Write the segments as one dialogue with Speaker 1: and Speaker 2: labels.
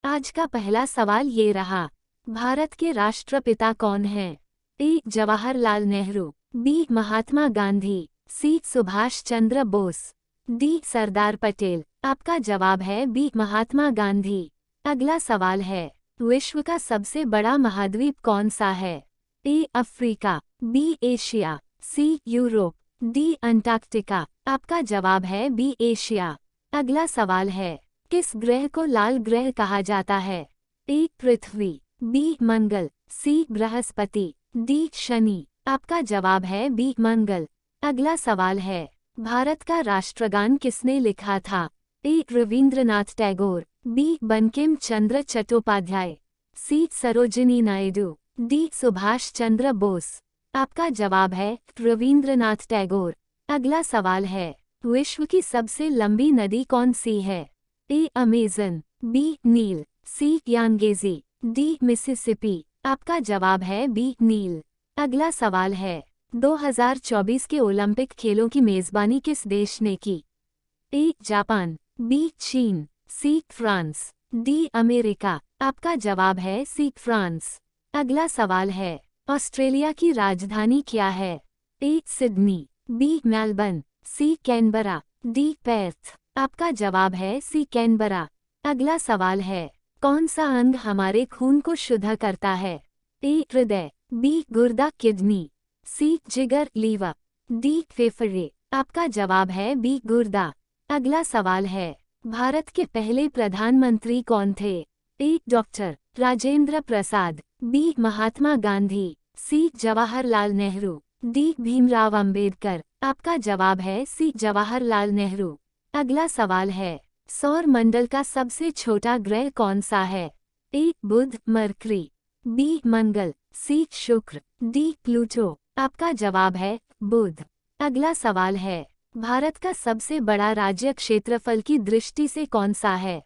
Speaker 1: आज का पहला सवाल ये रहा, भारत के राष्ट्रपिता कौन हैं? ए. जवाहरलाल नेहरू, बी. महात्मा गांधी, सी. सुभाष चंद्र बोस, डी. सरदार पटेल। आपका जवाब है बी. महात्मा गांधी। अगला सवाल है, विश्व का सबसे बड़ा महाद्वीप कौन सा है? A. Africa, B. Asia, C. Europe, D. Antarctica. आपका जवाब है बी. एशिया। अगला सवाल है, किस ग्रह को लाल ग्रह कहा जाता है? ए. पृथ्वी, बी. मंगल, सी. बृहस्पति, डी. शनि। आपका जवाब है बी. मंगल। अगला सवाल है, भारत का राष्ट्रगान किसने लिखा था? ए. रवींद्रनाथ टैगोर, बी. बंकिम चंद्र चट्टोपाध्याय, सी. सरोजिनी नायडू, डी. सुभाष चंद्र बोस। आपका जवाब है रवींद्रनाथ टैगोर। अगला सवाल है, विश्व की सबसे लंबी नदी कौन सी है? ए. Amazon, B. नील, सी. Yangtze, D. मिसिसिपी। आपका जवाब है बी. नील। अगला सवाल है, 2024 के ओलंपिक खेलों की मेज़बानी किस देश ने की? ए. Japan, B. चीन, सी. France, D. अमेरिका। आपका जवाब है सी. फ्रांस। अगला सवाल है, ऑस्ट्रेलिया की राजधानी क्या है? A. Sydney, B. Melbourne, C. Canberra, D. Perth. आपका जवाब है सी. कैनबरा। अगला सवाल है, कौन सा अंग हमारे खून को शुद्ध करता है? ए. हृदय, बी. गुर्दा किडनी, सी. जिगर लीवर, डी. फेफड़े। आपका जवाब है बी. गुर्दा। अगला सवाल है, भारत के पहले प्रधानमंत्री कौन थे? ए. डॉक्टर राजेंद्र प्रसाद, बी. महात्मा गांधी, सी. जवाहरलाल नेहरू, डी. भीमराव अंबेडकर। आपका जवाब है सी. जवाहरलाल नेहरू। अगला सवाल है, सौर मंडल का सबसे छोटा ग्रह कौन सा है? ए. बुध, मरकरी, बी. मंगल, सी. शुक्र, डी. प्लूटो। आपका जवाब है बुध। अगला सवाल है, भारत का सबसे बड़ा राज्य क्षेत्रफल की दृष्टि से कौन सा है?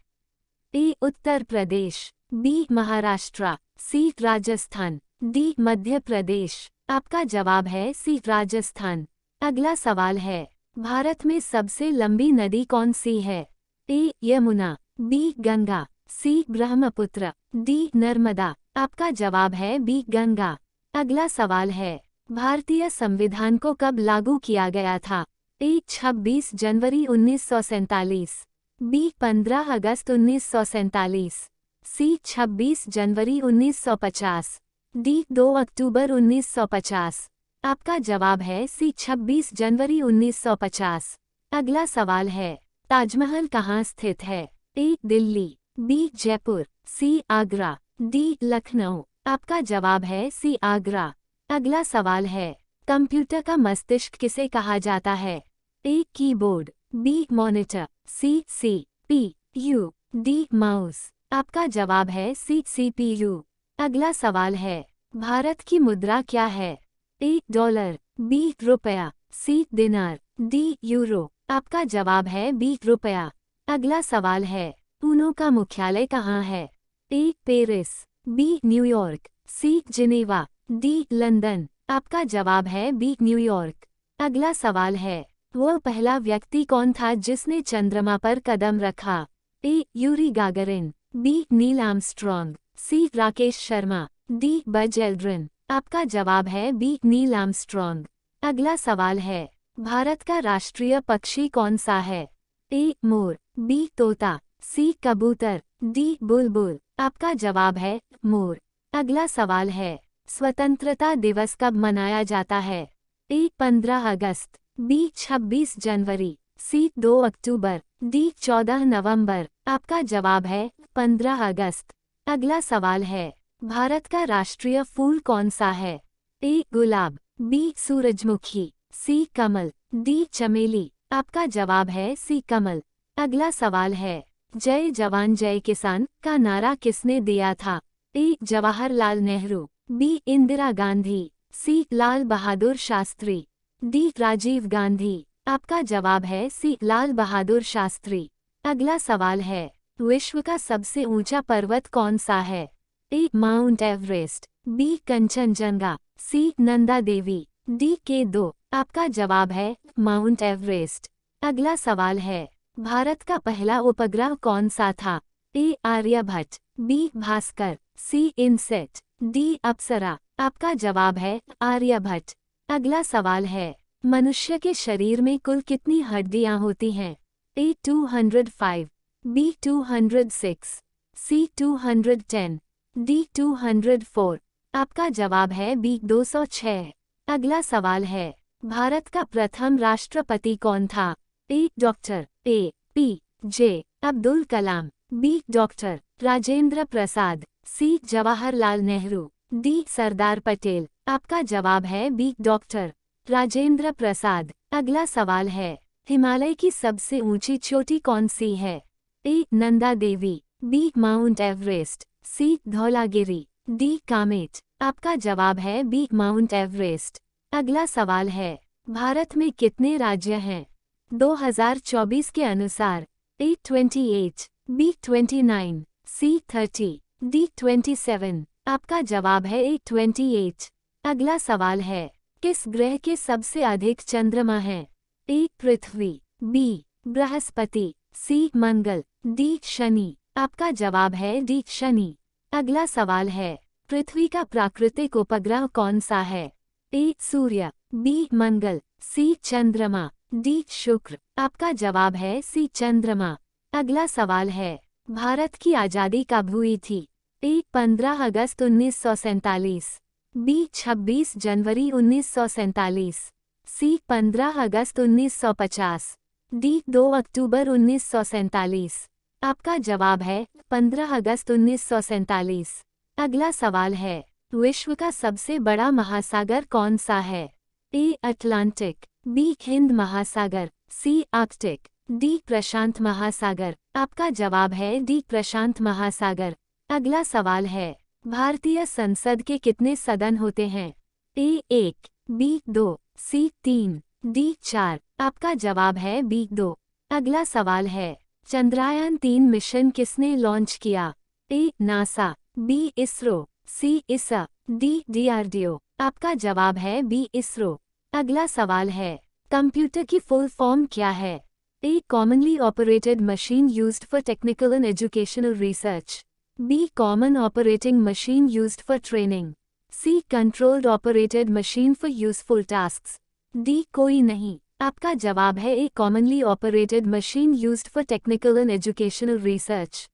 Speaker 1: ए. उत्तर प्रदेश, बी. महाराष्ट्र, सी. राजस्थान, डी. मध्य प्रदेश। आपका जवाब है सी. राजस्थान। अगला सवाल है, भारत में सबसे लंबी नदी कौन सी है? ए. यमुना, बी. गंगा, सी. ब्रह्मपुत्र, डी. नर्मदा। आपका जवाब है बी. गंगा। अगला सवाल है, भारतीय संविधान को कब लागू किया गया था? ए. 26 जनवरी 1947, बी. 15 अगस्त 1947, सी. 26 जनवरी 1950, डी. 2 अक्टूबर 1950। आपका जवाब है सी. 26 जनवरी 1950। अगला सवाल है, ताजमहल कहाँ स्थित है? ए. दिल्ली, बी. जयपुर, सी. आगरा, डी. लखनऊ। आपका जवाब है सी. आगरा। अगला सवाल है, कंप्यूटर का मस्तिष्क किसे कहा जाता है? A. Keyboard, B. Monitor, C. CPU, D. Mouse. आपका जवाब है सी. CPU। अगला सवाल है, भारत की मुद्रा क्या है? ए. Dollar, B. रुपया, सी. दिनार, डी. यूरो। आपका जवाब है बी. रुपया। अगला सवाल है, यूनो का मुख्यालय कहाँ है? A. Paris, B. New York, C. Geneva, D. London. आपका जवाब है बी. न्यूयॉर्क। अगला सवाल है, वह पहला व्यक्ति कौन था जिसने चंद्रमा पर कदम रखा? A. Yuri Gagarin, B. Neil Armstrong, C. Rakesh Sharma, D. Buzz Aldrin. आपका जवाब है बी. Neil Armstrong. अगला सवाल है, भारत का राष्ट्रीय पक्षी कौन सा है? ए. मोर, बी. तोता, सी. कबूतर, डी. बुलबुल। आपका जवाब है मोर। अगला सवाल है, स्वतंत्रता दिवस कब मनाया जाता है? ए. 15 अगस्त, बी. 26 जनवरी, सी. 2 अक्टूबर, डी. 14 नवंबर। आपका जवाब है 15 अगस्त। अगला सवाल है, भारत का राष्ट्रीय फूल कौन सा है? ए. गुलाब, बी. सूरजमुखी, सी. कमल, डी. चमेली। आपका जवाब है सी. कमल। अगला सवाल है, जय जवान जय किसान का नारा किसने दिया था? ए. जवाहरलाल नेहरू, बी. इंदिरा गांधी, सी. लाल बहादुर शास्त्री, डी. राजीव गांधी। आपका जवाब है सी. लाल बहादुर शास्त्री। अगला सवाल है, विश्व का सबसे ऊंचा पर्वत कौन सा है? A. Mount Everest, B. Kanchenjunga, C. Nanda Devi, D. K2। आपका जवाब है माउंट एवरेस्ट। अगला सवाल है, भारत का पहला उपग्रह कौन सा था? ए. आर्यभट्ट, बी भास्कर, सी इनसेट, डी अप्सरा। आपका जवाब है आर्यभट्ट। अगला सवाल है, मनुष्य के शरीर में कुल कितनी हड्डियां होती हैं? ए 205, बी 206, सी 210, डी 204। आपका जवाब है बी 206। अगला सवाल है, भारत का प्रथम राष्ट्रपति कौन था? A doctor A P J Abdul Kalam, B doctor Rajendra Prasad, C Jawaharlal Nehru, D Sardar Patel. आपका जवाब है बी डॉक्टर राजेंद्र प्रसाद। अगला सवाल है, हिमालय की सबसे ऊंची चोटी कौन सी है? ए Nanda Devi, B mount Everest, सी धौलागिरी, डी कामेट। आपका जवाब है बी माउंट एवरेस्ट। अगला सवाल है, भारत में कितने राज्य हैं? 2024 के अनुसार ए 28, बी 29, सी 30, डी 27। आपका जवाब है ए 28। अगला सवाल है, किस ग्रह के सबसे अधिक चंद्रमा हैं? ए पृथ्वी, बी बृहस्पति, सी मंगल, डी शनि। आपका जवाब है डी शनि। अगला सवाल है, पृथ्वी का प्राकृतिक उपग्रह कौन सा है? ए सूर्य, बी मंगल, सी चंद्रमा, डी शुक्र। आपका जवाब है सी चंद्रमा। अगला सवाल है, भारत की आज़ादी कब हुई थी? ए 15 अगस्त 1947, बी 26 जनवरी 1947, सी 15 अगस्त 1950, डी 2 अक्टूबर 1947। आपका जवाब है 15 अगस्त 1947। अगला सवाल है, विश्व का सबसे बड़ा महासागर कौन सा है? ए अटलांटिक, बी हिंद महासागर, सी आर्कटिक, डी प्रशांत महासागर। आपका जवाब है डी प्रशांत महासागर। अगला सवाल है, भारतीय संसद के कितने सदन होते हैं? ए 1, बी 2, सी 3, डी 4। आपका जवाब है बी 2। अगला सवाल है, चंद्रयान 3 मिशन किसने लॉन्च किया? ए नासा, बी इसरो, सी इसा, डी डीआरडीओ। आपका जवाब है बी इसरो। अगला सवाल है, कंप्यूटर की फुल फॉर्म क्या है? A commonly operated machine used for technical and educational research, B common operating machine used for training, C controlled operated machine for useful tasks, D कोई नहीं। आपका जवाब है A commonly operated machine used for technical and educational research.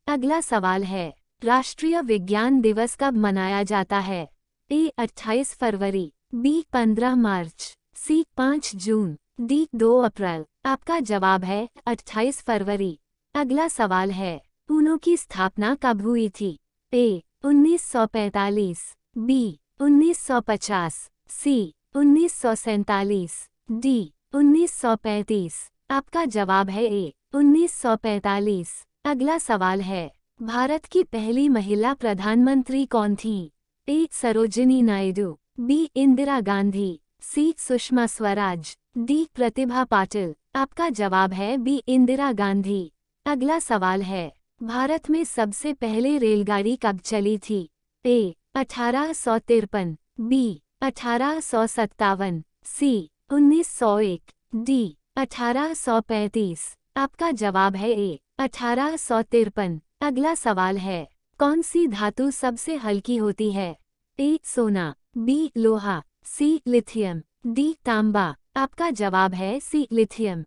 Speaker 1: अगला सवाल है, राष्ट्रीय विज्ञान दिवस कब मनाया जाता है? ए 28 फरवरी, बी 15 मार्च, सी 5 जून, डी 2 अप्रैल। आपका जवाब है 28 फरवरी। अगला सवाल है, ऊनो की स्थापना कब हुई थी? ए 1945, बी 1950, सी 1947, डी 1935। आपका जवाब है ए 1945। अगला सवाल है, भारत की पहली महिला प्रधानमंत्री कौन थी? ए सरोजिनी नायडू, बी इंदिरा गांधी, सी सुषमा स्वराज, डी प्रतिभा पाटिल। आपका जवाब है बी इंदिरा गांधी। अगला सवाल है, भारत में सबसे पहले रेलगाड़ी कब चली थी? ए 1853, बी 1857, सी 1901, डी 1835। आपका जवाब है ए 1853। अगला सवाल है, कौन सी धातु सबसे हल्की होती है? ए सोना, बी लोहा, सी लिथियम, डी तांबा। आपका जवाब है सी लिथियम।